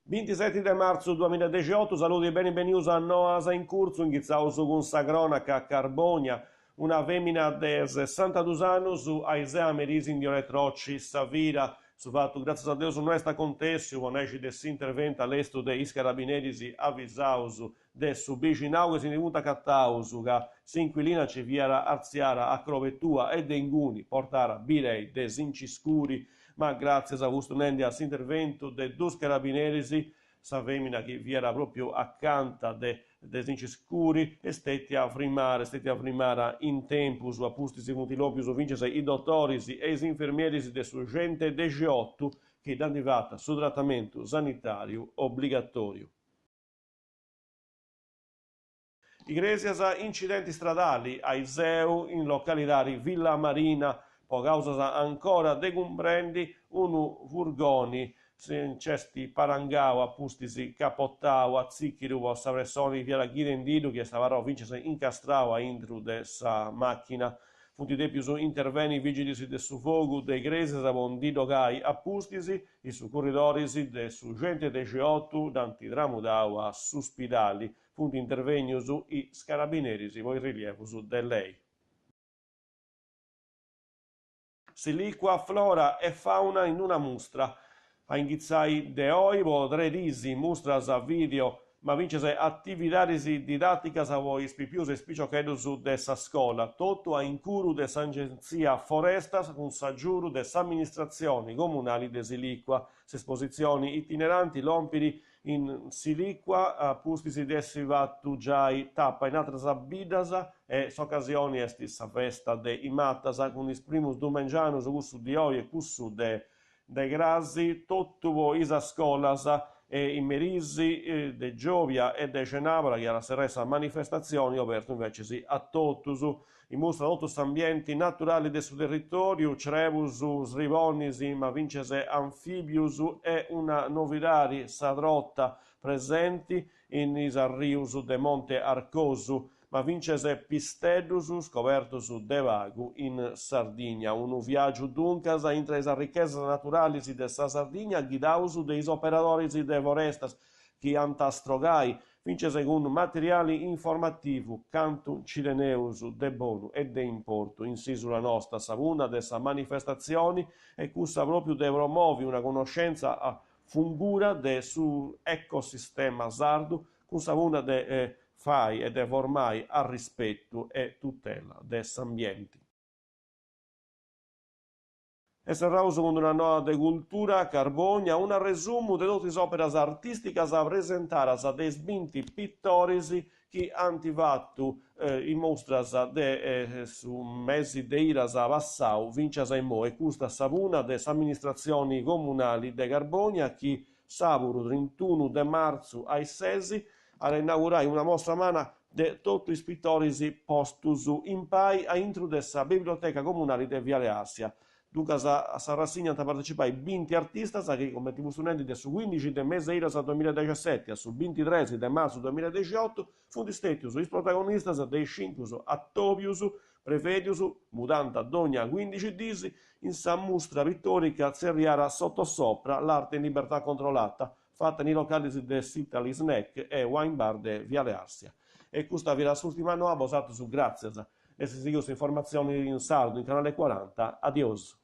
27 marzo 2018, saluti e benvenuti a Noasa in corso, in su con sa cronaca a Carbonia, una femmina de 62 anni su Aisea Merisi in Dioretrocci, Savira, su fatto, grazie a Dio, non è stato contesto, con esci desse intervento all'estero dei carabinieri avvisausu, de su vicinau che si è venuta cattausu, che si inquilina ci viera arziara a crovettua e denguni, portare birei de sinciscuri, ma grazie a questo intervento de due carabinieri, sa femmina che vi era proprio accanto de sinciscuri e stetti a frimare in tempo su apustisi mutilopius vincese i dottori e i infermieri de su gente de G8 che danno vata su trattamento sanitario obbligatorio. Igresias incidenti stradali a Iseu in località Villa Marina, po causa ancora de comprendi unu furgoni cesti parangau appustisi capottau a zicchiru o savressoni via la chirendidu che stava vincese incastrau a intru de sa macchina. Funti de più su interveni vigili de su fogu de Igresias bondido gai appustisi i su corridorisi de su gente de G8 d'antidramudau a suspidali. Funti interveni su i scarabineri voi rilievo su de lei. Siliqua, flora e fauna in una mostra. A inghizzai de oivo, 3 risi, mostras a video, ma vincese attividades didatticas a voi spipius e spiciochedus de sa scola, tutto a incuru de s'agenzia forestas con s'aggiuru de s'amministrazioni comunali de Siliqua, s'esposizioni itineranti lompiri in Siliqua, a pustisi dessi vattu giai tappa in altras abidas e s'occasioni estis sa festa de imattas con is primus dumengianus cussu di oi e cussu de grasi, tutto isa scolas e i merisi de Giovia e de Cenabra che alla serresa manifestazioni aperto invece a totus, i mostra tutti ambienti naturali del suo territorio, Cerevus, Srivonis, ma vincese Anfibius e una novidari sadrotta presenti in Isarrius de Monte Arcosu, ma vincese Pistedus scopertus de Vagu in Sardigna. Un viaggio duncas intra is ricchezas naturalis de sa Sardigna guidaus de is operadoris de forestas che antastrogai vincese con materiali informativu cantum cireneus de bonu e de importu insisu la nostra savuna de sa manifestazioni e cussa proprio de promovi una conoscenza a fungura de su ecosistema sardu con savuna de fai ed formai al rispetto e tutela dell'ambiente. E serrau secondo una nuova de cultura Carbonia, una resumo de tutte le opere artistiche presentadas de sbinti pittorisi che antivattu in mostras de su mesi de iras passau vincias e mo e custa savuna de amministrazioni comunali de Carbonia che saburu 31 de marzo ai 6 a inaugurare una mostra mana de tutti i pittori postus in pai a intro dessa biblioteca comunale de Viale Assia. Dunque a rassegna partecipai 20 artisti che come studenti su 15 de mese iras 2017 su 23 de marzo 2018 fundi stetius i protagonisti dei 5 attovius prefedius mudanta dogna 15 disi in sa mostra pittorica zerriara sottosopra l'arte in libertà controllata fatta nei locali del Italy Snack e Wine Bar de Viale Arsia. E questa vi era l'ultima nuova basata su Grazias. E se seguite informazioni in sardo in canale 40. Adios.